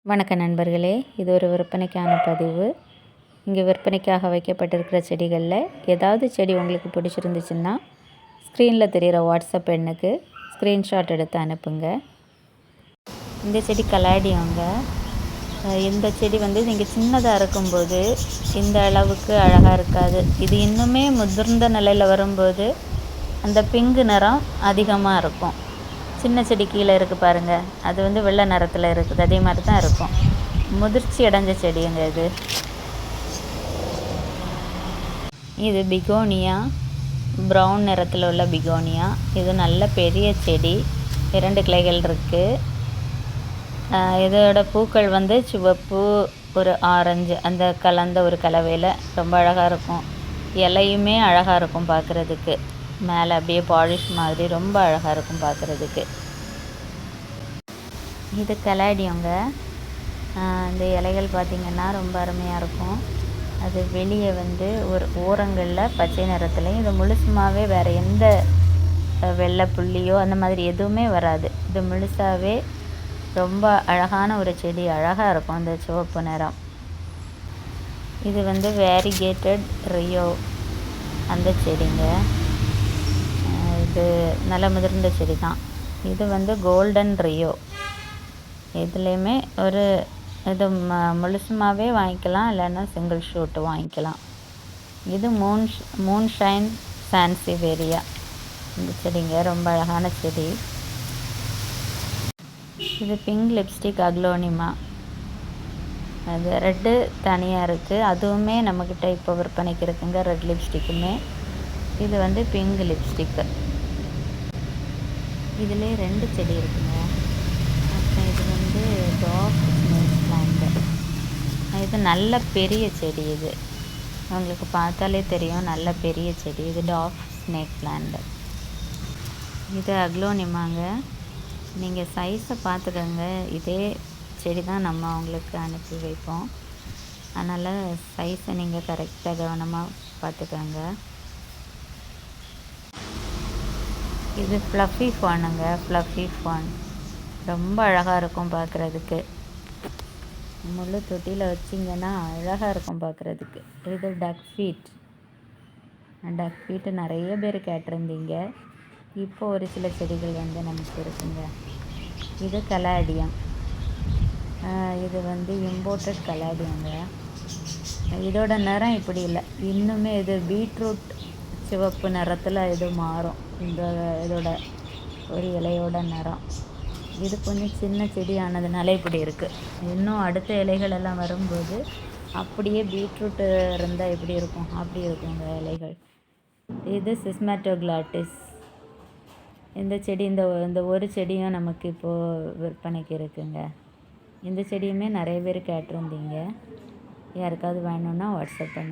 வணக்க நண்பர்களே, இது ஒரு விற்பனைக்கான பதிவு. இங்கே விற்பனைக்காக வைக்கப்பட்டிருக்கிற செடிகளில் ஏதாவது செடி உங்களுக்கு பிடிச்சிருந்துச்சுன்னா ஸ்க்ரீனில் தெரிகிற வாட்ஸ்அப் எண்ணுக்கு ஸ்க்ரீன்ஷாட் எடுத்து அனுப்புங்க. இந்த செடி கலாடியோங்க. இந்த செடி நீங்கள் சின்னதாக இருக்கும்போது இந்த அளவுக்கு அழகாக இருக்காது. இது இன்னுமே முதிர்ந்த நிலையில் வரும்போது அந்த பிங்கு நிறம் அதிகமாக இருக்கும். சின்ன செடி கீழே இருக்குது பாருங்கள், அது வெள்ளை நிறத்தில் இருக்குது. அதே மாதிரி தான் இருக்கும். முதிர்ச்சி அடைஞ்ச செடிங்க இது பிகோனியா, ப்ரௌன் நிறத்தில் உள்ள பிகோனியா. இது நல்ல பெரிய செடி, 2 கிளைகள் இருக்குது. இதோட பூக்கள் சிவப்பு, ஒரு ஆரஞ்சு அந்த கலந்த ஒரு கலவையில் ரொம்ப அழகாக இருக்கும். இலையுமே அழகாக இருக்கும் பார்க்குறதுக்கு. மேலே அப்படியே பாலிஷ் மாதிரி ரொம்ப அழகாக இருக்கும் பார்க்குறதுக்கு. இது கலாடியோங்க. இந்த இலைகள் பார்த்திங்கன்னா ரொம்ப அருமையாக இருக்கும். அது வெளியே ஒரு ஓரங்களில் பச்சை நிறத்துலையும், இது முழுசுமாகவே வேறு எந்த வெள்ளை புள்ளியோ அந்த மாதிரி எதுவுமே வராது. இது முழுசாகவே ரொம்ப அழகான ஒரு செடி, அழகாக இருக்கும் இந்த சிவப்பு நிறம். இது வேரிகேட்டட் ரியோ அந்த செடிங்க. இது நல்ல முதிர்ந்த செடி தான். இது கோல்டன் ரியோ. இதுலேயுமே இது முழுசுமாகவே வாங்கிக்கலாம், இல்லைன்னா சிங்கிள் ஷூட்டு வாங்கிக்கலாம். இது மூன்ஷைன் சான்சிவேரியா இந்த செடிங்க, ரொம்ப அழகான செடி. இது பிங்க் லிப்ஸ்டிக் அக்லோனிமா. அது ரெட்டு தனியாக இருக்குது, அதுவுமே நம்மக்கிட்ட இப்போ விற்பனைக்கு இருக்குங்க. ரெட் லிப்ஸ்டிக்குமே. இது பிங்க் லிப்ஸ்டிக்கு. இதிலே 2 செடி இருக்குங்க. அப்புறம் இது டாக் ஸ்னேக் பிளான்ட். இது நல்ல பெரிய செடி. இது உங்களுக்கு பார்த்தாலே தெரியும், நல்ல பெரிய செடி. இது டாக் ஸ்னேக் பிளான்ட். இது அக்லோனிமாங்க. நீங்கள் சைஸை பார்த்துக்கோங்க. இதே செடி தான் நம்ம உங்களுக்கு அனுப்பி வைப்போம். அதனால் சைஸை நீங்கள் கரெக்டாக கவனமாக பார்த்துக்கோங்க. இது ஃப்ளஃபி ஃபானுங்க. ஃப்ளஃபி ஃபான் ரொம்ப அழகாக இருக்கும் பார்க்குறதுக்கு. முழு தொட்டியில் வச்சிங்கன்னா அழகாக இருக்கும் பார்க்குறதுக்கு. இது டக் ஃபீட்டு நிறைய பேர் கேட்டிருந்தீங்க. இப்போ ஒரு சில செடிகள் நமக்கு இருக்குங்க. இது கலாடியம். இது இம்போர்ட்டட் கலாடியங்க. இதோட நிறம் இப்படி இல்லை, இன்னுமே இது பீட்ரூட் சிவப்பு நிறத்தில் இது மாறும். இதோட ஒரு இலையோட நிறம். இது கொஞ்சம் சின்ன செடி ஆனதுனால இப்படி இருக்குது. இன்னும் அடுத்த இலைகள் எல்லாம் வரும்போது அப்படியே பீட்ரூட்டு இருந்தால் எப்படி இருக்கும் அப்படி இருக்குங்க இலைகள். இது சிஸ்மேட்டோக்ளாட்டிஸ். இந்த செடி இந்த ஒரு செடியும் நமக்கு இப்போது விற்பனைக்கு இருக்குங்க. இந்த செடியுமே நிறைய பேர் கேட்டிருந்தீங்க. யாருக்காவது வேணும்னா வாட்ஸ்அப் பண்ணி